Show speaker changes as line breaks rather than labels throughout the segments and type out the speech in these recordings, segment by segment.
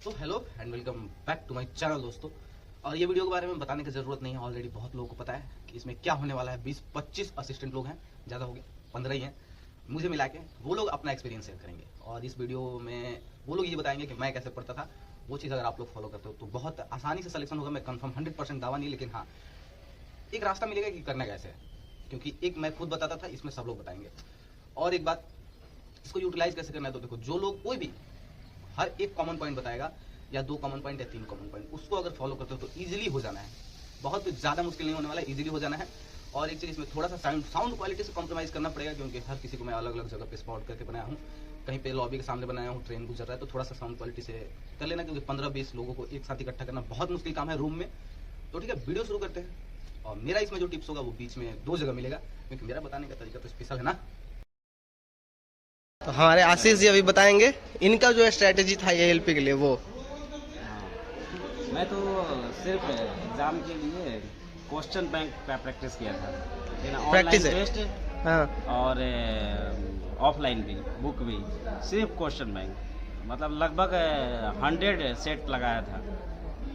तो hello and welcome back to my channel दोस्तों। और ये वीडियो के बारे में बताने की ज़रूरत नहीं है, ऑलरेडी बहुत लोगों को पता है कि इसमें क्या होने वाला है। 20-25 असिस्टेंट लोग हैं, ज़्यादा हो गए 15 ही हैं मुझे मिला के। वो लोग अपना एक्सपीरियंस शेयर करेंगे और इस वीडियो में वो लोग ये बताएंगे कि मैं कैसे पढ़ता था। वो चीज़ अगर आप लोग फॉलो करते हो तो बहुत आसानी से सिलेक्शन होगा। मैं कंफर्म 100% दावा नहीं, लेकिन हाँ एक रास्ता मिलेगा कि करना कैसे है, क्योंकि एक मैं खुद बताता था, इसमें सब लोग बताएंगे। और एक बात, इसको यूटिलाइज कैसे करना है तो देखो, जो लोग कोई भी हर एक कॉमन पॉइंट बताएगा या 2 कॉमन पॉइंट या 3 कॉमन पॉइंट, उसको अगर फॉलो करते हो तो इजीली हो जाना है। बहुत ज़्यादा मुश्किल नहीं होने वाला है, इजीली हो जाना है। और एक चीज़, इसमें थोड़ा सा साउंड क्वालिटी से कॉम्प्रोमाइज़ करना पड़ेगा, क्योंकि हर किसी को मैं अलग अलग जगह पे स्पॉट करके बनाया हूँ। कहीं पे लॉबी के सामने बनाया हूँ, ट्रेन गुजर रहा है, तो थोड़ा सा साउंड क्वालिटी से कर लेना, क्योंकि 15-20 लोगों को एक साथ इकट्ठा करना बहुत मुश्किल काम है रूम में। तो ठीक है, वीडियो शुरू करते हैं। और मेरा इसमें जो टिप्स होगा वो बीच में 2 जगह मिलेगा, क्योंकि मेरा बताने का तरीका तो स्पेशल है ना।
तो हमारे आशीष जी अभी बताएंगे इनका जो स्ट्रेटेजी था एएलपी के लिए वो।
मैं तो सिर्फ एग्जाम के लिए क्वेश्चन बैंक का प्रैक्टिस किया था,
प्रैक्टिस
ऑनलाइन
है।
टेस्ट
हाँ,
और ऑफलाइन भी, बुक भी, सिर्फ क्वेश्चन बैंक। मतलब लगभग 100 सेट लगाया था।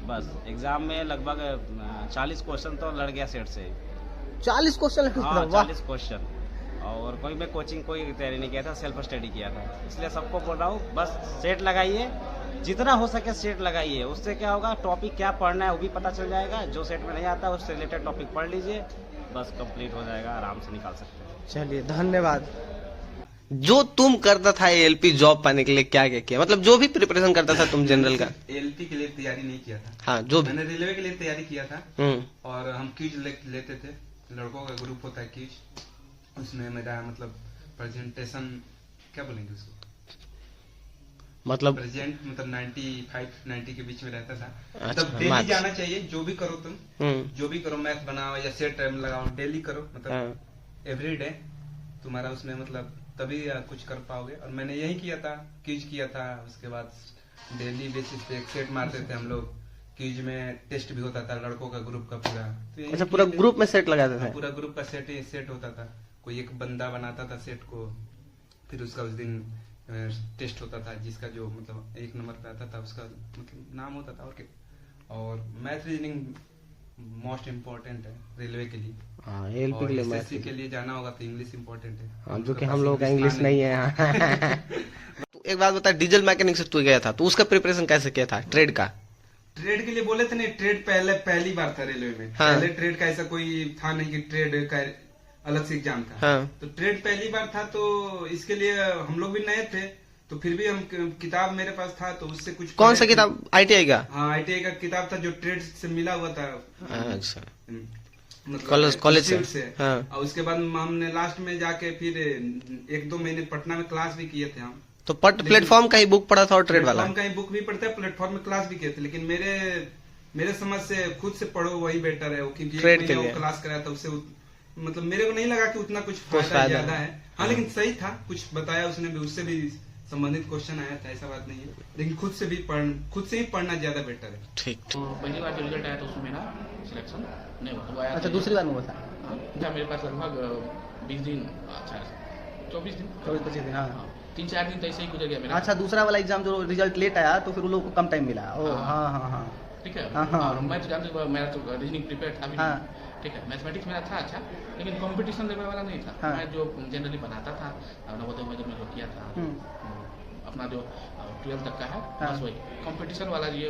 बस एग्जाम में लगभग 40 क्वेश्चन तो लड़ गया सेट से।
40 क्वेश्चन।
हाँ,
वाह,
40 क्वेश्चन। और कोई मैं कोचिंग कोई तैयारी नहीं किया था, सेल्फ स्टडी किया था। इसलिए सबको बोल रहा हूँ, बस सेट लगाइए, जितना हो सके सेट लगाइए। उससे क्या होगा, टॉपिक क्या पढ़ना है वो भी पता चल जाएगा। जो सेट में नहीं आता उससे रिलेटेड टॉपिक पढ़ लीजिए, बस कंप्लीट हो जाएगा, आराम से निकाल सकते हैं।
चलिए धन्यवाद। जो तुम करता था एएलपी जॉब पाने के लिए क्या क्या किया, मतलब जो भी प्रिपरेशन करता था तुम जनरल का।
एलपी के लिए तैयारी नहीं किया था।
हाँ, जो भी।
मैंने रेलवे के लिए तैयारी किया था। और हम क्विज लेते थे, लड़कों का ग्रुप होता है क्विज। उसमें मेरा मतलब प्रेजेंटेशन, क्या बोलेंगे उसको,
मतलब
प्रेजेंट मतलब 95-90 के बीच में रहता था।
अच्छा,
मतलब डेली
मैथ्स।
जाना चाहिए, जो भी करो तुम, जो भी करो, मैथ बनाओ या सेट टाइम लगाओ, डेली करो, मतलब एवरी डे तुम्हारा उसमें मतलब तभी कुछ कर पाओगे। और मैंने यही किया था, क्विज किया था। उसके बाद डेली बेसिस पे एक सेट मारते थे हम लोग। क्विज में टेस्ट भी होता था लड़कों का ग्रुप का पूरा। तो यही
अच्छा, पूरा
किए थे।
ग्रुप में सेट लगाते थे।
पूरा ग्रुप का सेट होता था। कोई एक बंदा बनाता था सेट को, फिर उसका उस दिन टेस्ट होता था, जिसका जो मतलब 1 नंबर पे आता था उसका मतलब नाम होता था। और मैथ रीजनिंग मोस्ट इम्पोर्टेंट है रेलवे के लिए।
हाँ, एएलपी
और
के लिए
एसएससी
मैथ
के लिए जाना होगा तो इंग्लिश इम्पोर्टेंट है।
हाँ, जो कि हम लोग का इंग्लिश नहीं है। तो एक बात बता, डीजल मैकेनिक से तू गया था तो उसका प्रिपरेशन कैसे किया था ट्रेड का।
ट्रेड के लिए बोले थे नहीं, ट्रेड पहली बार था रेलवे में।
हाँ।
पहले ट्रेड का ऐसा कोई था नहीं कि ट्रेड का अलग से एग्जाम था।
हाँ।
तो ट्रेड पहली बार था, तो इसके लिए हम लोग भी नए थे। तो फिर भी हम किताब मेरे पास था, तो उससे कुछ
कौन सा किताब, आईटीआई का।
हाँ, आईटीआई का किताब था जो ट्रेड से मिला हुआ था।
अच्छा,
मतलब
कॉलेज से।
से।
हाँ।
और उसके बाद हमने लास्ट में जाके फिर 1-2 महीने पटना में क्लास भी किए थे हम।
तो प्लेटफॉर्म का ही बुक पढ़ा था और ट्रेड वाला।
प्लेटफॉर्म का ही बुक भी पढ़ते हैं, प्लेटफॉर्म में क्लास भी किए थे। लेकिन मेरे समझ से खुद से पढ़ो वही बेटर है, क्योंकि
ट्रेड के लिए
क्लास कराया था उससे मतलब मेरे को नहीं लगा कि उतना कुछ फायदा ज्यादा है। हाँ, लेकिन सही था, कुछ बताया उसने भी, उससे भी संबंधित क्वेश्चन आया था, ऐसा बात नहीं है। लेकिन खुद से ही पढ़ना ज्यादा बेटर है।
ठीक।
तो पहली बार जो रिजल्ट आया तो उसमें मेरा सिलेक्शन नहीं हुआ। तो आया
अच्छा, दूसरी बार में हुआ था।
था मेरे पास लगभग 20 दिन, अच्छा 24 दिन,
24-25 दिन। हाँ।
3-4 दिन तो ऐसे ही गुजर गया मेरा।
अच्छा, दूसरा वाला एग्जाम जो रिजल्ट लेट आया तो फिर उन लोगों को कम टाइम मिला। ओ हाँ हाँ हाँ।
ठीक है।
हाँ, हाँ।
और मैं तो जानते हो मेरा तो रीजनिंग प्रिपेयर था भी
हाँ।
नहीं। ठीक है, मैथमेटिक्स मेरा था अच्छा, लेकिन कंपटीशन लेवल वाला नहीं था।
हाँ।
मैं जो जनरली बनाता था, नवोदय में जब मैं जो किया था अपना जो 12th तक का है,
हाँ।
बस वही कंपटीशन वाला ये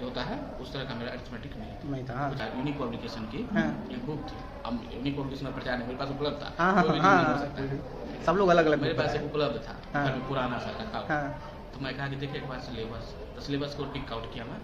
जो होता है उस तरह का मेरा अरिथमेटिक नहीं था।
नहीं था। हाँ।
यूनिक पब्लिकेशन की
हाँ।
एक बुक थी। अब यूनिक पब्लिकेशन का प्रचार नहीं मेरे पास उपलब्ध था।
हाँ,
कोई भी
हाँ,
नहीं हो
हाँ,
सकता है।
सब लोग अलग अलग
मेरे पास एक उपलब्ध था,
हाँ।
घर में पुराना सा रखा हुआ।
हाँ।
तो मैं कहा कि देखिए एक बार सिलेबस, तो सिलेबस को टिक आउट किया मैं।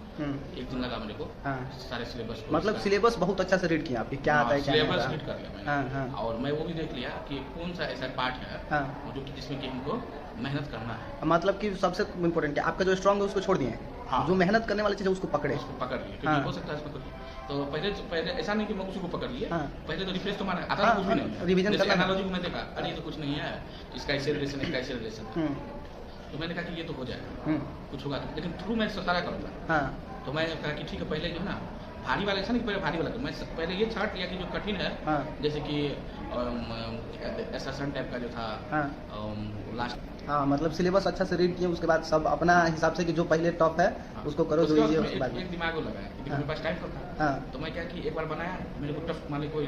1 दिन लगा मेरे को
हाँ।
सारे सिलेबस को।
मतलब सिलेबस बहुत अच्छा से रीड किया आपकी, क्या आता है क्या नहीं
सिलेबस
आता।
रीड कर लिया मैंने।
हाँ, हाँ।
और मैं वो भी देख लिया कि कौन सा ऐसा पार्ट है
हाँ।
जो कि जिसमें कि हमको मेहनत करना है।
मतलब कि सबसे इम्पोर्टेंट है आपका जो स्ट्रांग है उसको छोड़ दिए।
हाँ।
जो मेहनत करने वाली चीज है उसको पकड़े।
उसको पकड़ लिए,
हाँ।
क्योंकि हो सकता है इसमें कुछ। तो पहले ऐसा नहीं कि मैं उसी को पकड़ लिए।
हाँ।
पहले तो रिफ्रेश तो मारा आता
हाँ,
था, कुछ भी नहीं है।
रिवीजन
जैसे
करना।
एनालॉजी को मैं देखा, अरे ये तो कुछ नहीं है, इसका ऐसे रिलेशन है, इसका ऐसे रिलेशन है। तो मैंने कहा कि ये तो हो जाएगा, कुछ होगा तो, लेकिन थ्रू मैं सारा करूँगा।
हाँ।
तो मैं कहा कि ठीक है, पहले जो है ना भारी वाला, ऐसा नहीं कि पहले भारी वाला, मैं पहले ये चार्ट लिया कि जो कठिन है।
हाँ।
जैसे कि एसेशन टाइप का जो था,
हाँ।
लास्ट
हाँ, मतलब सिलेबस अच्छा से रीड किए, उसके बाद सब अपना हिसाब से कि जो पहले टॉप है उसको करो, जो इजी है उसके बाद
एक दिमाग को लगाया कि मेरे पास टाइम कम था।
हाँ
तो मैं क्या कि एक बार बनाया, मेरे को टफ, मान ली कोई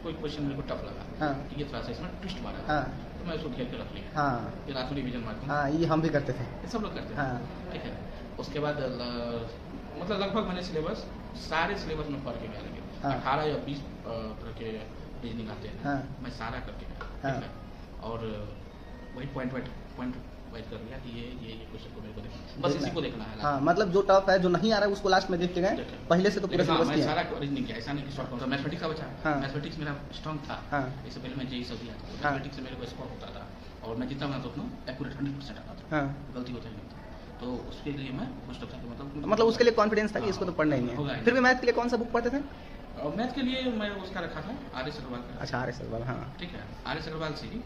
क्वेश्चन मेरे को टफ लगा
हाँ
कि ये थोड़ा सा इसमें ट्विस्ट मारा,
हाँ
तो मैं उसको घेर के रख लिया,
हाँ
फिर रात में रिवीजन मारता हूँ।
हाँ, ये हम भी करते थे।
ये सब लोग करते हैं,
हाँ
ठीक है। उसके बाद मतलब लगभग मैंने सिलेबस, सारे सिलेबस में पढ़ के गया, लेकिन
हाँ।
18 या 20 तरह के रीजनिंग आते हैं,
हाँ।
मैं सारा करके गया,
हाँ।
ठीक है। और वही पॉइंट वाइज कर लिया कि ये क्वेश्चन को मेरे को देखना, बस इसी को देखना है।
हाँ, मतलब जो टफ है, जो नहीं आ रहा है उसको लास्ट में देख के गए, पहले से तो पूरा
लेकिन हाँ,
सिलेबस
मैं
किया।
सारा रीजनिंग किया, ऐसा नहीं कि शॉर्ट कौन सा। मैथमेटिक्स का बचा,
हाँ।
मैथमेटिक्स मेरा स्ट्रॉन्ग था,
हाँ
इससे पहले मैं जेई सब दिया था,
हाँ।
मैथमेटिक्स से मेरे को स्कोर होता था, और मैं जितना बनाता उतना एक्यूरेट 100% आता था,
हाँ,
गलती होता ही नहीं था। तो उसके लिए मैं मोस्ट ऑफ
मतलब उसके लिए कॉन्फिडेंस था कि इसको तो पढ़ना ही
होगा
है।
ही।
फिर भी मैथ के लिए कौन सा बुक पढ़ते थे?
और मैथ के लिए मैं उसका रखा था आर.एस. अग्रवाल का,
अच्छा, आर एस अग्रवाल, हाँ
ठीक है। आर.एस. अग्रवाल से ही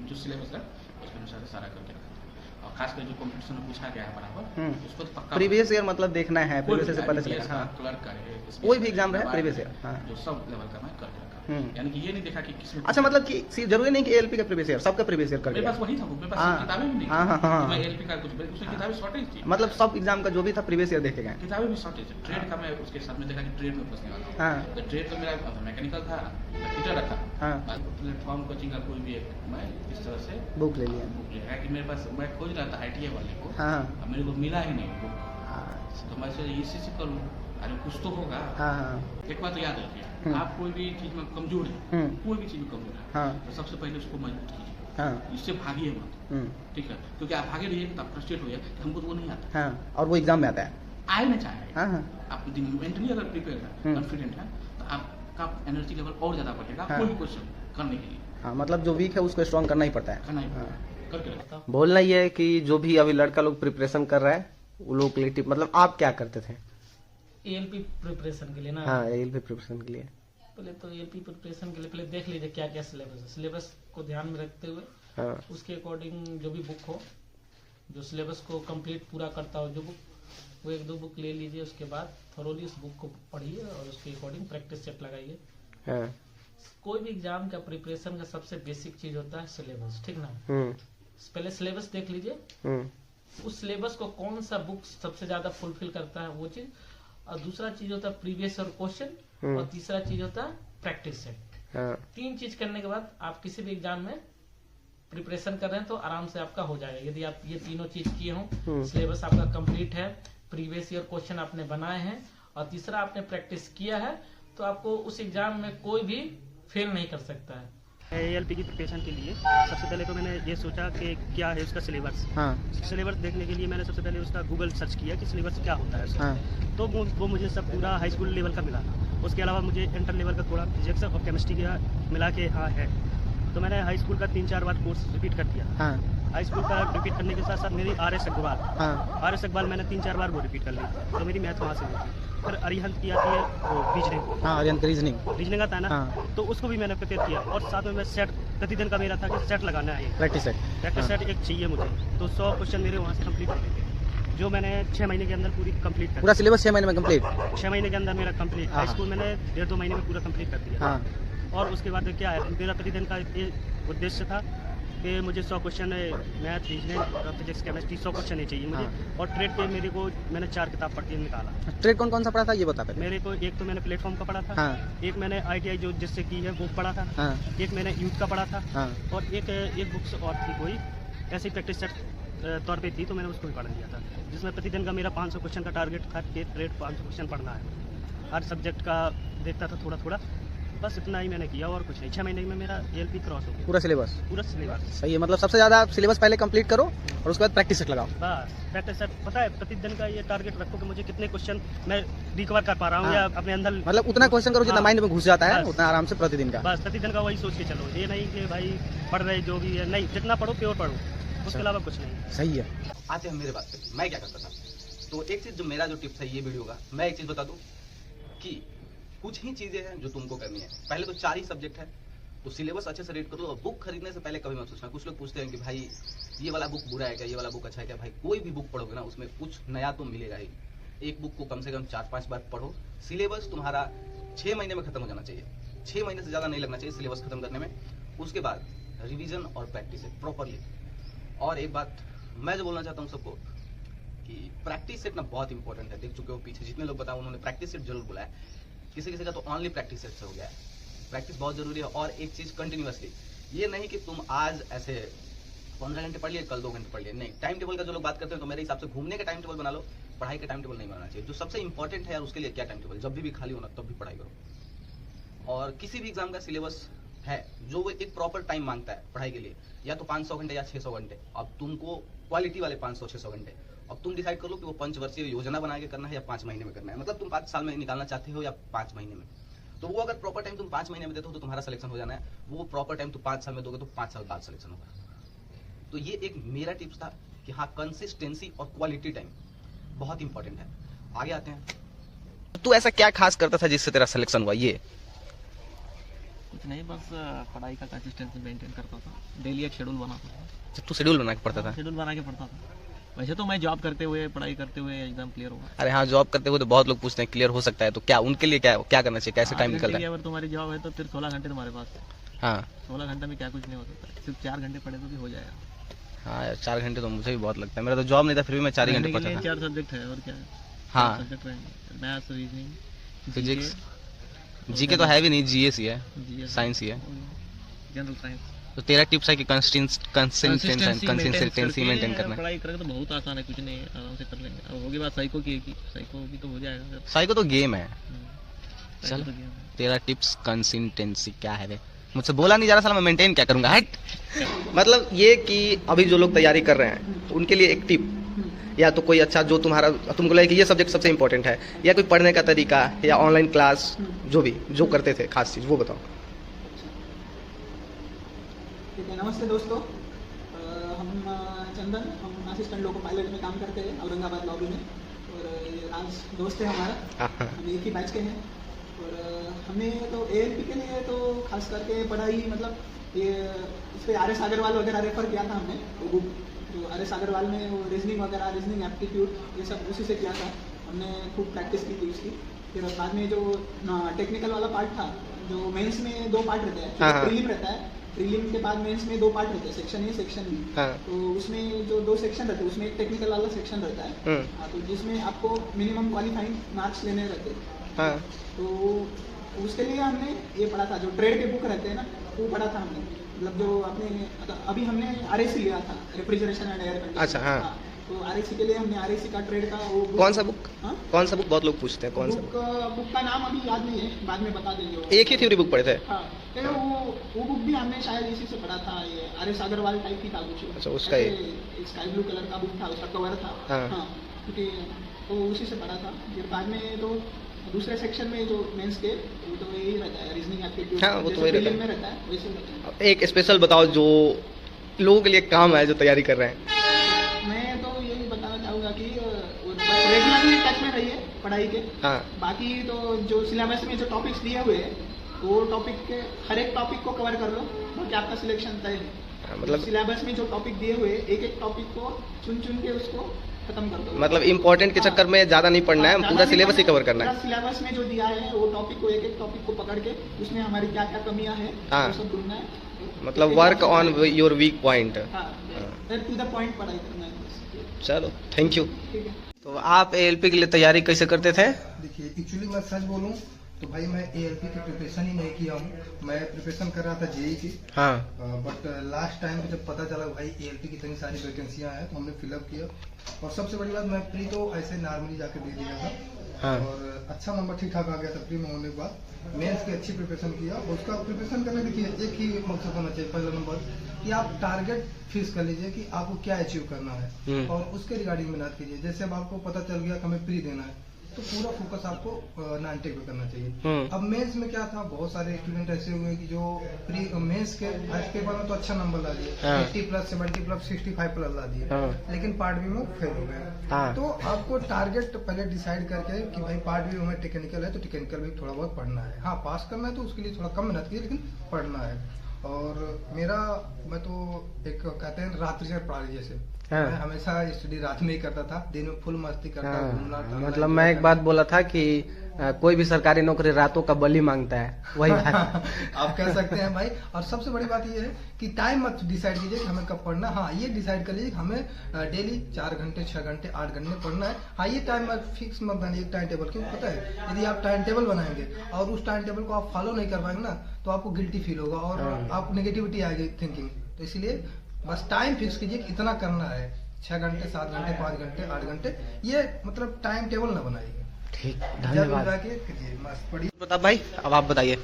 जो सिलेबस था उसके अनुसार सारा करके रखा था, और खासकर जो कॉम्पिटिशन में पूछा गया है बराबर, उसको तो पक्का
प्रीवियस ईयर मतलब देखना है, प्रीवियस से पता चलेगा। हाँ,
क्लर्क का है,
कोई भी एग्जाम रहे प्रीवियस ईयर। हाँ,
जो सब लेवल का मैं करके रखा,
हम्म।
यानी कि ये नहीं देखा कि किसमें।
अच्छा, मतलब कि जरूरी नहीं कि एएलपी का प्रीवियस ईयर, सबका प्रीवियस ईयर कर
मेरे
दिया।
पास वही था, मेरे पास
हाँ,
किताबें भी नहीं
हाँ, हाँ, हाँ,
थी। मैं
हाँ।
एलपी का कुछ, उसमें किताबें शॉर्टेज थी,
मतलब सब एग्जाम का जो भी था प्रीवियस ईयर देखे गए।
किताबें भी शॉर्टेज है। ट्रेड का मैं उसके साथ में देखा कि ट्रेड में फंसने वाला हूँ,
हाँ
तो ट्रेड तो मेरा मैकेनिकल था, कंप्यूटर रखा,
हाँ,
प्लेटफॉर्म कोचिंग का कोई भी एक मैं इस तरह से
बुक ले लिया।
बुक लिया कि मेरे पास, मैं खोज रहा था आईटीआई वाले को,
हाँ
अब मेरे को मिला ही नहीं बुक,
हाँ
तो मैं सोचा इसी से करूँ, अरे कुछ तो होगा।
हाँ हाँ
एक बात तो याद रखिए,
हम्म।
आप कोई भी चीज में कमजोर है,
हम्म।
कोई भी चीज में कमजोर है,
हाँ
तो सबसे पहले उसको मजबूत कीजिए,
हाँ
इससे भागिए मत, ठीक है। क्योंकि आप भागे रहिए तो आप फ्रस्ट्रेट हो जाए कि हमको तो वो नहीं आता,
हाँ, और वो एग्जाम में आता है।
आ ही नहीं चाहे।
हाँ हाँ
आप मेंटली अगर प्रिपेयर है,
हम्म।
कॉन्फिडेंट है, तो आपका एनर्जी लेवल और ज्यादा बढ़ेगा
हाँ।
कोई भी क्वेश्चन करने के लिए,
हाँ, मतलब जो वीक है उसको स्ट्रॉन्ग करना ही पड़ता है।
करना ही
हाँ।
करके रखता।
बोलना ये है कि जो भी अभी लड़का लोग प्रिपरेशन कर रहा है वो लोग के लिए टिप, मतलब आप क्या करते थे?
एएलपी प्रिपरेशन के लिए ना,
हाँ, एएलपी प्रिपरेशन के लिए
पहले तो एएलपी प्रिपरेशन के लिए पहले देख लीजिए क्या क्या सिलेबस है। सिलेबस को ध्यान में रखते हुए
हाँ
उसके अकॉर्डिंग जो भी बुक हो, जो सिलेबस को कंप्लीट पूरा करता हो जो बुक, वो 1-2 बुक ले लीजिए। उसके बाद थोरोली उस बुक को पढ़िए और उसके अकॉर्डिंग प्रैक्टिस सेट लगाइए।
हाँ
कोई भी एग्जाम का प्रिपरेशन का सबसे बेसिक चीज होता है सिलेबस, ठीक ना। पहले सिलेबस देख लीजिए, उस सिलेबस को कौन सा बुक सबसे ज्यादा फुलफिल करता है वो चीज, और दूसरा चीज होता है प्रीवियस और क्वेश्चन, और तीसरा चीज होता है प्रैक्टिस सेट।
हाँ
3 चीज करने के बाद आप किसी भी एग्जाम में प्रिपरेशन कर रहे हैं तो आराम से आपका हो जाएगा। यदि आप ये तीनों चीज किए हों, सिलेबस आपका कंप्लीट है, प्रीवियस ईयर क्वेश्चन आपने बनाए हैं, और तीसरा आपने प्रैक्टिस किया है, तो आपको उस एग्जाम में कोई भी फेल नहीं कर सकता है।
एएलपी की प्रिपरेशन के लिए सबसे पहले तो मैंने ये सोचा कि क्या है उसका सिलेबस।
हाँ
सिलेबस देखने के लिए मैंने सबसे पहले उसका गूगल सर्च किया कि सिलेबस क्या होता है उसका।
हाँ
तो वो मुझे सब पूरा हाई स्कूल लेवल का मिला। उसके अलावा मुझे इंटर लेवल का थोड़ा फिजिक्स और केमिस्ट्री का मिला के हाँ है। तो मैंने हाई स्कूल का 3-4 बार कोर्स रिपीट कर दिया।
हाँ
हाई स्कूल का रिपीट करने के साथ साथ मेरी आर.एस. अग्रवाल,
हाँ
आर.एस. अग्रवाल मैंने 3-4 बार वो रिपीट कर ली, तो मेरी मैथ वहाँ से हुई थी। फिर अरिहंत की आती है वो रीजनिंग,
हाँ, आर्यन का रीजनिंग
आता है ना,
हाँ।
तो उसको भी मैंने प्रिपेयर किया। और साथ में मैं सेट प्रतिदिन का मेरा था कि सेट लगाना है,
प्रैक्टिस सेट।
प्रैक्टिस सेट एक चाहिए मुझे। तो 100 क्वेश्चन मेरे वहाँ से कंप्लीट हो गए थे, जो मैंने 6 महीने के अंदर पूरी कंप्लीट कर
पूरा सिलेबस 6 महीने में कंप्लीट।
6 महीने के अंदर मेरा कंप्लीट।
हाँ।
हाई स्कूल मैंने 1.5-2 महीने में पूरा कंप्लीट कर दिया।
हाँ
और उसके बाद क्या है, मेरा प्रतिदिन का ये उद्देश्य था कि मुझे 100 question math, reasoning, physics, chemistry 100 question ही चाहिए मुझे।
हाँ।
और ट्रेड के मेरे को मैंने 4 किताब पढ़ के निकाला।
ट्रेड कौन कौन सा पढ़ा था ये बता पहले।
मेरे को एक तो मैंने प्लेटफॉर्म का पढ़ा था,
हाँ
एक मैंने ITI जो जिससे की है वो पढ़ा था,
हाँ
एक मैंने यूथ का पढ़ा था,
हाँ
और एक बुक्स और थी कोई ऐसी प्रैक्टिस सेट तौर पे थी, तो मैंने उसको भी पढ़ लिया था, जिसमें प्रतिदिन का मेरा 500 क्वेश्चन का टारगेट था कि ट्रेड 500 क्वेश्चन पढ़ना है। हर सब्जेक्ट का देखता था थोड़ा थोड़ा, बस इतना ही मैंने किया और कुछ नहीं। 6 महीने में मेरा ALP क्रॉस हो गया,
पूरा सिलेबस।
पूरा सिलेबस।
सही है, मतलब सबसे ज्यादा सिलेबस पहले कंप्लीट करो और उसके बाद प्रैक्टिस सेट लगाओ।
बस प्रैक्टिस सेट, पता है प्रतिदिन का ये टारगेट रखो कि मुझे कितने क्वेश्चन मैं रिकवर कर पा रहा हूँ,
हाँ।
या अपने अंदर
मतलब उतना क्वेश्चन करो जितना
हाँ।
माइंड में घुस जाता है,
बस।
उतना आराम से प्रतिदिन का।
बस प्रतिदिन का वही सोच के चलो, ये नहीं कि भाई पढ़ रहे जो भी है, नहीं, जितना पढ़ो प्योर पढ़ो, उसके अलावा कुछ नहीं।
सही है।
आते हैं मेरे बात पे, मैं क्या करता था। तो एक चीज जो मेरा जो टिप्स है ये वीडियो का, मैं एक चीज बता दूं कि कुछ ही चीजें हैं जो तुमको करनी है। पहले तो 4 ही सब्जेक्ट है, तो सिलेबस अच्छे से रीड करो। और बुक खरीदने से पहले कभी मत सोचना। कुछ लोग पूछते हैं कि भाई ये वाला बुक बुरा है क्या, ये वाला बुक अच्छा है क्या। भाई कोई भी बुक पढ़ोगे ना उसमें कुछ नया तो मिलेगा ही। एक बुक को कम से कम 4-5 बार पढ़ो। सिलेबस तुम्हारा 6 महीने में खत्म हो जाना चाहिए, 6 महीने से ज्यादा नहीं लगना चाहिए सिलेबस खत्म करने में। उसके बाद रिवीजन और प्रैक्टिस है प्रॉपरली।
और एक बात मैं जो बोलना चाहता हूँ सबको कि प्रैक्टिस सेट ना बहुत इंपॉर्टेंट है। देख चुके हो पीछे जितने लोग बताओ उन्होंने प्रैक्टिस सेट जरूर बोला है, किसी किसी का तो ओनली प्रैक्टिस सेट से हो गया है। प्रैक्टिस बहुत जरूरी है। और एक चीज कंटिन्यूअसली, ये नहीं कि तुम आज ऐसे 15 घंटे पढ़ लिए कल 2 घंटे पढ़ लिए, नहीं। टाइम टेबल का जो लोग बात करते हैं तो मेरे हिसाब से घूमने का टाइम टेबल बना लो, पढ़ाई का टाइम टेबल नहीं बनाना चाहिए। जो सबसे इंपॉर्टेंट है यार उसके लिए क्या टाइम टेबल, जब भी खाली हो ना तब भी पढ़ाई करो। और किसी भी एग्जाम का सिलेबस है जो वो एक प्रॉपर टाइम मांगता है पढ़ाई के लिए, या तो 500 घंटे या 600 घंटे। अब तुमको क्वालिटी वाले 500-600 घंटे, अब तुम डिसाइड कर लो कि वो पंचवर्षीय योजना बना के करना है या 5 महीने में करना है। मतलब तुम 5 साल में निकालना चाहते हो या 5 महीने में। तो वो अगर प्रॉपर टाइम तुम 5 महीने में देते हो तो तुम्हारा सिलेक्शन हो जाना है। वो प्रॉपर टाइम तुम 5 साल में दोगे तो 5 साल बाद सिलेक्शन होगा। तो ये एक मेरा टिप्स था कि हाँ, कंसिस्टेंसी और क्वालिटी टाइम बहुत इंपॉर्टेंट है। आगे आते हैं।
तू ऐसा क्या खास करता था जिससे तेरा सिलेक्शन हुआ? ये
कुछ नहीं, बस पढ़ाई का कंसिस्टेंसी मेंटेन करता था, डेली एक शेड्यूल बनाता था।
तू शेड्यूल बना के पढ़ता था?
शेड्यूल बना के पढ़ता था। वैसे तो मैं जॉब करते हुए पढ़ाई करते हुए एग्जाम क्लियर हुआ।
अरे हाँ, जॉब करते हुए तो बहुत लोग पूछते हैं क्लियर हो सकता है, तो क्या उनके लिए क्या करना चाहिए, कैसे टाइम निकलता है?
अगर तुम्हारी जॉब है तो फिर 16 घंटे तुम्हारे पास है।
हाँ,
16 घंटे में क्या कुछ नहीं हो सकता, सिर्फ 4 घंटे पढ़े तो भी हो जाएगा।
हाँ यार, 4 घंटे तो मुझे भी बहुत लगता है। मेरा तो जॉब नहीं था फिर भी मैं 4 ही घंटे पढ़ता था।
4 सब्जेक्ट है और क्या है।
हाँ,
सब्जेक्ट रहेंगे, मैथ्स, रीजनिंग,
फिजिक्स, जीके तो है भी नहीं, जीएस ही है,
जीएस,
साइंस ही है।
General science.
तो तेरा टिप्स है कि कंसिस्टेंसी मेंटेन करना है।
पढ़ाई करें तो बहुत आसान है, कुछ नहीं है, आराम से कर लेंगे। अब होगी बात साइको की, साइको भी तो हो जाएगा।
साइको तो गेम है।
चल,
चल, तेरा टिप्स कंसिस्टेंसी क्या है रे? मुझसे बोला नहीं जा रहा, साला मैं मेंटेन क्या करूंगा, हट। मतलब ये कि अभी जो लोग तैयारी कर रहे हैं उनके लिए एक टिप या तो कोई अच्छा जो तुमको लगे कि ये सब्जेक्ट सबसे इंपॉर्टेंट है, या कोई पढ़ने का तरीका या ऑनलाइन क्लास जो करते थे खास चीज वो बताओ।
ठीक है, नमस्ते दोस्तों। हम चंदन, हम असिस्टेंट लोको पायलट में काम करते हैं औरंगाबाद लॉबी में। और ये राज दोस्त है हमारा, हम एक ही बैच के हैं। और हमें तो ALP के लिए तो खास करके पढ़ाई, मतलब ये इस पर RS अग्रवाल वगैरह रेफर किया था हमने। वो बुक जो RS अग्रवाल में वो रीजनिंग वगैरह, रीजनिंग एप्टीट्यूड ये सब उसी से किया था हमने, खूब प्रैक्टिस की थी उसकी। फिर बाद में जो टेक्निकल वाला पार्ट था, जो मेंस में 2 पार्ट रहते हैं, प्रीलिम रहता है, प्रीलिम के बाद मेंस में 2 पार्ट रहते हैं, सेक्शन ए सेक्शन बी। तो उसमें जो 2 सेक्शन रहते हैं उसमें एक टेक्निकल वाला सेक्शन रहता है। तो जिसमें आपको मिनिमम क्वालिफाइंग मार्क्स लेने रहते हैं। तो उसके लिए हमने ये पढ़ा था, जो ट्रेड के बुक रहते हैं ना वो पढ़ा था हमने। मतलब जो अपने अभी हमने RAC लिया था, रेफ्रिजरेशन एंड एयर कंडीशनिंग।
अच्छा, हाँ।
तो RAC के लिए हमने RAC का ट्रेड का वो
कौन सा बुक? कौन सा बुक? बहुत लोग पूछते हैं कौन सा
बुक का नाम अभी याद नहीं है, बाद में बता देंगे।
एक ही थ्योरी बुक पढ़े थे?
हाँ, तो वो बुक भी हमने शायद इसी से पढ़ा था। ये RS अग्रवाल टाइप ही था कुछ।
अच्छा, उसका
स्काई ब्लू कलर का बुक था, उसका कवर था। हाँ, क्योंकि तो उसी से पढ़ा था। फिर बाद में तो दूसरे सेक्शन में जो मेंस के वो तो यही रहता है, रीजनिंग एप्टीट्यूड।
हाँ, वो तो वही रहता
है वैसे रहता है।
एक स्पेशल बताओ जो लोगों के लिए काम है, जो तैयारी कर रहे हैं।
मैं तो यही बताना चाहूँगा कि रेगुलरली टच में रहिए पढ़ाई के। बाकी तो जो सिलेबस में जो टॉपिक्स दिए हुए हैं वो टॉपिक के हर एक टॉपिक को कवर कर लो, बाकी आपका सिलेक्शन तय है। मतलब सिलेबस में जो टॉपिक दिए हुए एक एक टॉपिक को चुन के उसको खत्म कर दो।
मतलब इम्पोर्टेंट के चक्कर में ज्यादा नहीं पढ़ना है, पूरा सिलेबस ही कवर करना है।
सिलेबस में जो दिया है वो टॉपिक को एक एक टॉपिक को पकड़ के उसमें हमारी क्या क्या कमियां हैं वो सब ढूंढना है।
मतलब work on your weak point.
To the point पढ़ाई करना है।
चलो, थैंक यू।
ठीक है।
तो आप ALP के लिए तैयारी कैसे करते थे?
देखिए, एक्चुअली मैं सच बोलूं तो भाई मैं ALP की प्रिपरेशन ही नहीं किया हूँ। मैं प्रिपरेशन कर रहा था JEE की। बट लास्ट टाइम जब पता चला भाई ALP की इतनी सारी वैकेंसियां हैं तो हमने फिलअप किया। और सबसे बड़ी बात, मैं प्री तो ऐसे नॉर्मली जाके दे दिया था। और अच्छा नंबर ठीक ठाक आ गया था प्री में होने के बाद। मेंस की अच्छी प्रिपरेशन किया। उसका प्रिपरेशन करने देखिए एक ही मकसद होना चाहिए, पहला नंबर कि आप टारगेट फिक्स कर लीजिए कि आपको क्या अचीव करना है और उसके रिगार्डिंग मेहनत कीजिए। जैसे अब आपको पता चल गया कि हमें प्री देना है तो पूरा फोकस आपको 90 पे करना चाहिए। अब मेंस में क्या था, बहुत सारे स्टूडेंट ऐसे हुए कि जो प्री मेंस के फर्स्ट पेपर में तो अच्छा नंबर ला दिए, 80+, 70+, 65+ ला दिए, लेकिन पार्ट बी में फेल हो गए। तो आपको टारगेट पहले डिसाइड करके कि भाई पार्ट बी में टेक्निकल है तो टेक्निकल भी थोड़ा बहुत पढ़ना है। हाँ, पास करना है तो उसके लिए थोड़ा कम मेहनत कीजिए, लेकिन पढ़ना है। और मैं तो एक कहते हैं रात्रि से पढ़ा लीजिए। जैसे मैं हमेशा स्टडी रात में ही करता था, दिन में फुल मस्ती करता, घूमना टहलना।
मतलब मैं एक बात बोला था कि कोई भी सरकारी नौकरी रातों का बलि मांगता है, वही
आप कह सकते हैं भाई। और सबसे बड़ी बात ये है कि टाइम मत डिसाइड कीजिए कि हमें कब पढ़ना। हाँ, ये डिसाइड कर लीजिए कि हमें डेली 4 घंटे 6 घंटे 8 घंटे पढ़ना है। हाँ, ये टाइम फिक्स मत बनाइए, एक टाइम टेबल। क्यों पता है, यदि आप टाइम टेबल बनाएंगे और उस टाइम टेबल को आप फॉलो नहीं कर पाएंगे ना, तो आपको गिल्टी फील होगा और आपको नेगेटिविटी आएगी थिंकिंग। तो इसलिए बस टाइम फिक्स कीजिए कि इतना करना है, 6 घंटे 7 घंटे 5 घंटे 8 घंटे, ये मतलब टाइम टेबल ना बनाइए।
ठीक, धन्यवाद। प्रताप भाई, अब आप बताइए।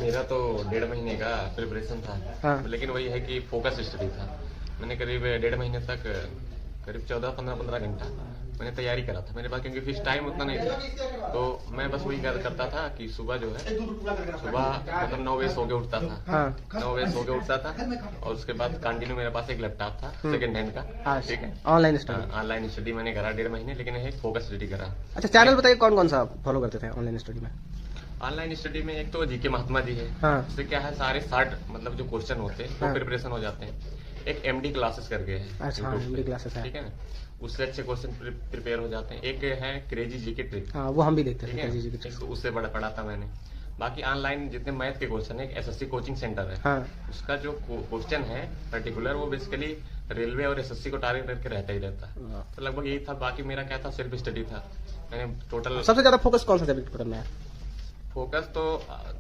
मेरा तो 1.5 महीने का प्रिपरेशन था।
हाँ।
लेकिन वही है कि फोकस स्टडी था। मैंने करीब 1.5 महीने तक करीब 14-15 घंटा मैंने तैयारी करा था मेरे पास, क्योंकि फिर टाइम उतना नहीं था। तो मैं बस वही करता था कि सुबह जो है, सुबह मतलब 9 बजे सो के उठता था। 9 बजे सो के उठता था और उसके बाद कंटिन्यू मेरे पास एक लैपटॉप था सेकंड हैंड का। ठीक है,
ऑनलाइन स्टडी।
ऑनलाइन स्टडी मैंने करा 1.5 महीने, लेकिन है फोकस स्टडी करा।
अच्छा, चैनल बताइए कौन कौन सा फॉलो करते थे ऑनलाइन स्टडी में?
ऑनलाइन स्टडी में एक तो जीके महात्मा जी है।
हाँ।
उससे क्या है, सारे 60 मतलब जो क्वेश्चन होते हैं वो प्रिपरेशन हो जाते हैं। एक एमडी क्लासेस करके है।
अच्छा, एमडी क्लासेस है।
ठीक है ना, उससे अच्छे क्वेश्चन प्रिपेयर हो जाते हैं। एक है क्रेजी जीके ट्रिक।
हाँ, वो हम भी देखते थे, क्रेजी जीके
ट्रिक। उससे बड़ा पढ़ा था मैंने। बाकी ऑनलाइन जितने मैथ के क्वेश्चन है, एसएससी कोचिंग सेंटर है।
हाँ।
उसका जो क्वेश्चन है पर्टिकुलर, वो बेसिकली रेलवे और एसएससी को टारगेट करके रहता ही रहता है। तो लगभग यही था। बाकी मेरा क्या था, सेल्फ स्टडी था। मैंने टोटल
सबसे ज्यादा फोकस कौन सा सब्जेक्ट पर करना है?
फोकस तो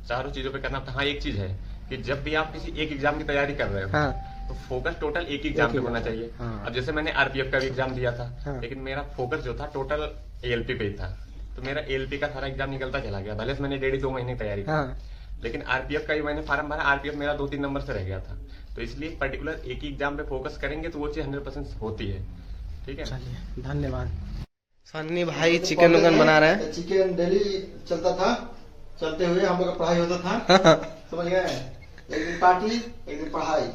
चारों चीजों पे करना था। हाँ, एक चीज है कि जब भी आप किसी एक एग्जाम की तैयारी कर रहे हो, तो फोकस टोटल एक एग्जाम पे होना चाहिए। अब जैसे मैंने आरपीएफ का भी एग्जाम दिया था, लेकिन मेरा फोकस जो था टोटल एएलपी पे ही था। तो मेरा एएलपी का सारा एग्जाम निकलता चला गया, भले से मैंने 1.5-2 महीने तैयारी की। लेकिन आरपीएफ का भी मैंने फॉर्म भरा, आरपीएफ मेरा 2-3 नंबर से रह गया था। तो इसलिए पर्टिकुलर एक ही एग्जाम पे फोकस करेंगे तो वो चीज 100% होती है। ठीक है,
चलिए, धन्यवाद। सन्नी भाई चिकन उगन बना रहे हैं।
चिकन डेली चलता था, चलते हुए हम लोग का पढ़ाई होता था। समझ गए, एक दिन पार्टी एक दिन पढ़ाई।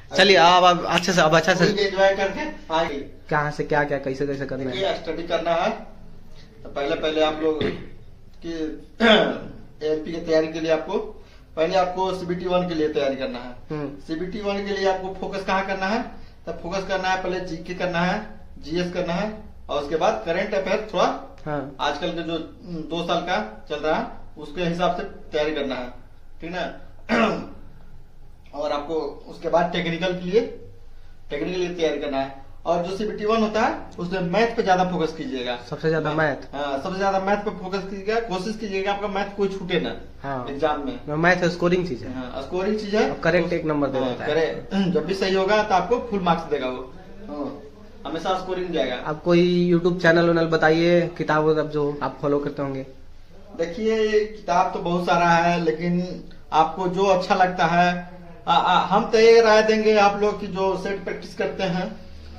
चलिए, अब अच्छे से, अब अच्छा से
एंजॉय करके आगे
कहाँ से क्या क्या कैसे कैसे करना है,
स्टडी करना है। तो पहले आप लोग की एएलपी की तैयारी के लिए आपको सीबीटी 1 के लिए तैयारी करना है। सीबीटी 1 के लिए आपको फोकस कहाँ करना है? तब फोकस करना है, पहले जीके करना है, जीएस करना है, और उसके बाद करंट अफेयर थोड़ा आजकल के जो 2 साल का चल रहा है उसके हिसाब से तैयारी करना है। ठीक ना। और आपको उसके बाद टेक्निकल के लिए तैयारी करना है। और जो सीबीटी 1 होता है उसमें मैथ पे ज्यादा फोकस कीजिएगा।
सबसे ज्यादा मैथ?
हाँ, सबसे ज्यादा मैथ पे फोकस कीजिएगा। कोशिश कीजिएगा आपका मैथ कोई छूटे ना एग्जाम में।
मैथ स्कोरिंग चीज है।
स्कोरिंग चीज है।
करेक्ट 1 नंबर दे देता है।
जब भी सही होगा तो आपको फुल मार्क्स देगा वो, हमेशा स्कोरिंग जाएगा।
आप कोई यूट्यूब चैनल बताइए, किताब जो आप फॉलो करते होंगे।
देखिए, किताब तो बहुत सारा है, लेकिन आपको जो अच्छा लगता है, हम तो ये राय देंगे आप लोग की जो सेट प्रैक्टिस करते हैं,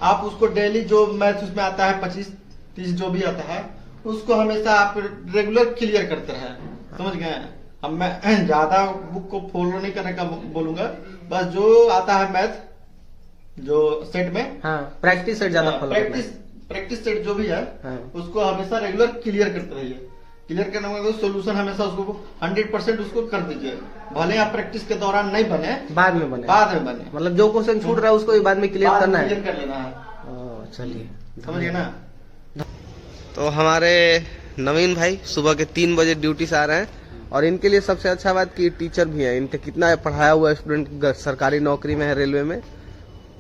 आप उसको डेली जो मैथ उसमें आता है 25-30 जो भी आता है उसको हमेशा आप रेगुलर क्लियर करते रहे। समझ गए। अब मैं ज्यादा बुक को फॉलो नहीं करने का बोलूंगा, बस जो आता है मैथ जो सेट में,
प्रैक्टिस सेट ज्यादा फॉलो,
प्रैक्टिस सेट जो भी है उसको हमेशा रेगुलर क्लियर करते रहिए। क्लियर करने में सोल्यूशन हमेशा उसको 100% उसको कर दीजिए। भले आप प्रैक्टिस के दौरान नहीं बने,
बाद में बने। मतलब जो क्वेश्चन छूट रहा है उसको बाद में क्लियर करना है,
क्लियर कर लेना है।
चलिए,
समझिए ना।
तो हमारे नवीन भाई सुबह के 3 बजे ड्यूटी से आ रहे हैं, और इनके लिए सबसे अच्छा बात कि टीचर भी है। इनके कितना पढ़ाया हुआ स्टूडेंट सरकारी नौकरी में है, रेलवे में।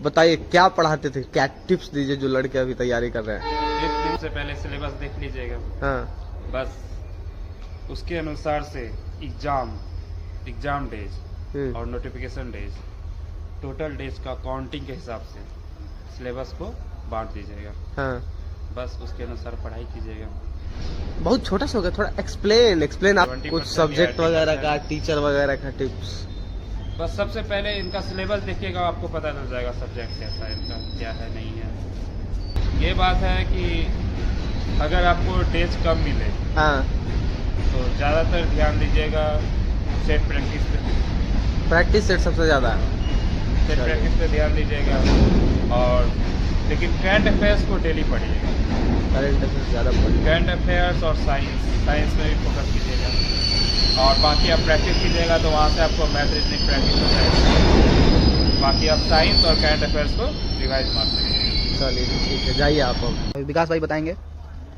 बताइए क्या पढ़ाते थे, क्या टिप्स दीजिए जो लड़के अभी तैयारी कर रहे हैं।
1 दिन से पहले सिलेबस देख लीजिएगा। बस उसके अनुसार से एग्जाम डेज और नोटिफिकेशन डेज, टोटल डेज का काउंटिंग के हिसाब से सिलेबस को बांट दीजिएगा। बस उसके अनुसार पढ़ाई कीजिएगा।
बहुत छोटा सा होगा, थोड़ा एक्सप्लेन आप कुछ सब्जेक्ट वगैरह का, टीचर वगैरह का टिप्स।
बस सबसे पहले इनका सिलेबस देखिएगा, आपको पता चल जाएगा सब्जेक्ट कैसा है, इनका क्या है नहीं है। ये बात है कि अगर आपको डेज कम मिले तो ज्यादातर ध्यान दीजिएगा सेट प्रैक्टिस पे।
प्रैक्टिस सेट सबसे ज्यादा
सेट प्रैक्टिस पे ध्यान दीजिएगा। और लेकिन करंट अफेयर्स को डेली पढ़िएगा।
करंट अफेयर्स ज्यादा पढ़िए।
करंट अफेयर्स और साइंस में भी फोकस कीजिएगा। और बाकी आप प्रैक्टिस कीजिएगा तो वहाँ से आपको मैथ रीजनिंग प्रैक्टिस हो जाएगी।
बाकी आप साइंस और करंट अफेयर्स को रिवाइज मार सकते।
चलिए ठीक है, जाइए आप। अब विकास भाई बताएंगे,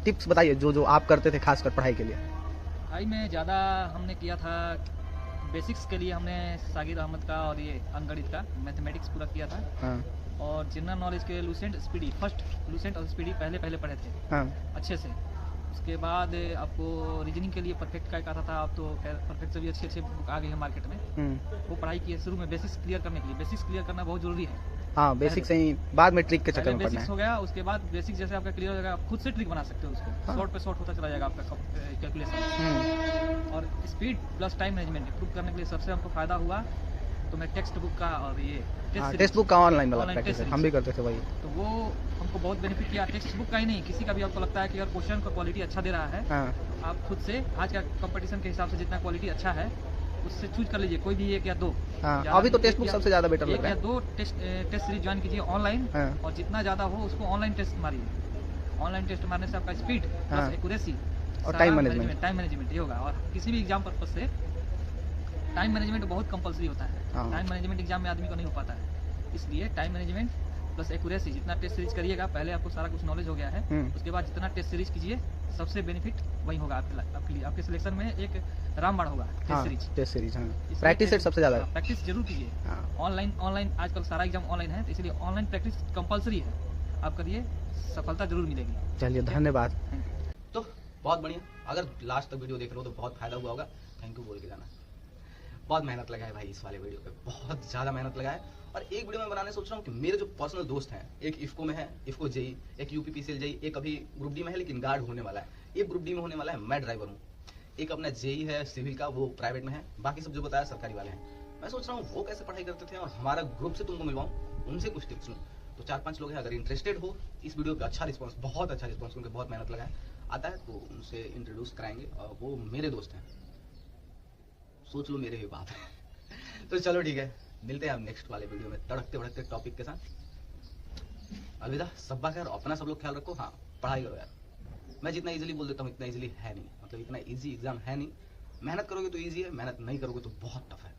टिप्स बताइए जो जो आप करते थे खासकर पढ़ाई के लिए।
पढ़ाई में ज़्यादा हमने किया था, बेसिक्स के लिए हमने सागिर अहमद का और ये अंगणित का मैथमेटिक्स पूरा किया था।
हाँ।
और जनरल नॉलेज के लूसेंट स्पीडी, फर्स्ट लूसेंट और स्पीडी पहले पढ़े थे।
हाँ।
अच्छे से। उसके बाद आपको रीजनिंग के लिए परफेक्ट का एक आता था, अब तो परफेक्ट से भी अच्छे बुक आ गए हैं मार्केट में। वो पढ़ाई की है शुरू में बेसिक्स क्लियर करने के लिए। बेसिक्स क्लियर करना बहुत जरूरी है।
हाँ, बेसिक से ही बाद में ट्रिक के चक्कर में पढ़ना है।
बेसिक्स हो गया, उसके बाद बेसिक जैसे आपका क्लियर हो जाएगा, आप खुद से ट्रिक बना सकते हो उसको। शॉर्ट पे शॉर्ट होता चला जाएगा आपका कैलकुलेशन। और speed plus time management improve करने के लिए सबसे हमको फायदा हुआ तो मैं टेक्स्ट बुक का और ये
टेक्स्ट बुक का ऑनलाइन वाला प्रैक्टिस हम भी करते थे भाई।
तो वो हमको बहुत बेनिफिट किया। टेक्स्ट बुक का ही नहीं, किसी का भी आपको लगता है कि अगर क्वेश्चन का क्वालिटी अच्छा दे रहा है, आप खुद से आज का कंपटीशन के हिसाब से जितना क्वालिटी अच्छा है उससे चूज कर लीजिए, कोई भी एक या दो।
अभी तो टेक्स्ट बुक सबसे ज्यादा बेटर लग रहा है।
एक या दो टेस्ट सीरीज ज्वाइन कीजिए ऑनलाइन, और जितना ज्यादा हो उसको ऑनलाइन टेस्ट मारिए। ऑनलाइन टेस्ट मारने से आपका स्पीड प्लस एक्यूरेसी
और टाइम मैनेजमेंट
ये होगा। और किसी भी एग्जाम पर्पज से टाइम मैनेजमेंट बहुत कंपलसरी होता है। टाइम मैनेजमेंट एग्जाम में आदमी को नहीं हो पाता है, इसलिए टाइम मैनेजमेंट प्लस एक्यूरेसी, जितना टेस्ट सीरीज करिएगा, पहले आपको सारा कुछ नॉलेज हो गया है, उसके बाद जितना टेस्ट सीरीज कीजिए सबसे बेनिफिट वही होगा आपके लिए। आपके सिलेक्शन में एक रामबाण होगा
टेस्ट सीरीज। प्रैक्टिस सेट सबसे ज्यादा
प्रैक्टिस जरूर कीजिए। ऑनलाइन आजकल सारा एग्जाम ऑनलाइन है, तो इसलिए ऑनलाइन प्रैक्टिस कंपलसरी है। आप करिए, सफलता जरूर मिलेगी।
चलिए धन्यवाद।
तो बहुत बढ़िया, अगर लास्ट तक वीडियो देख रहे हो तो बहुत फायदा हुआ होगा। थैंक यू बोल के जाना। बहुत मेहनत लगा है भाई इस वाले वीडियो पे, बहुत ज्यादा मेहनत लगा है। और एक वीडियो में बनाने सोच रहा हूँ कि मेरे जो पर्सनल दोस्त हैं, एक इफको में है, इफको जेई, एक यूपीपीसीएल जेई, एक अभी ग्रुप डी में है लेकिन गार्ड होने वाला है, एक ग्रुप डी में होने वाला है, मैं ड्राइवर हूँ, एक अपना जेई है सिविल का, वो प्राइवेट में है, बाकी सब जो बताया सरकारी वाले हैं। मैं सोच रहा हूँ वो कैसे पढ़ाई करते थे और हमारा ग्रुप से तुमको मिलवाऊँ, उनसे कुछ टिप्स लूँ। तो 4-5 लोग हैं, अगर इंटरेस्टेड हो इस वीडियो का, अच्छा रिस्पॉन्स, बहुत अच्छा रिस्पॉन्स, उनके बहुत मेहनत लगा है, आता है तो उनसे इंट्रोड्यूस कराएंगे। और वो मेरे दोस्त हैं, सोच लो मेरे ही बात है। तो चलो ठीक है, मिलते हैं हम नेक्स्ट वाले वीडियो में तड़कते भड़कते टॉपिक के साथ। अलविदा, सब्बा खैर, अपना सब लोग ख्याल रखो। हाँ, पढ़ाई करो यार। मैं जितना इजीली बोल देता हूँ इतना इजीली है नहीं, मतलब इतना इजी एग्जाम है नहीं। मेहनत करोगे तो इजी है, मेहनत नहीं करोगे तो बहुत टफ है।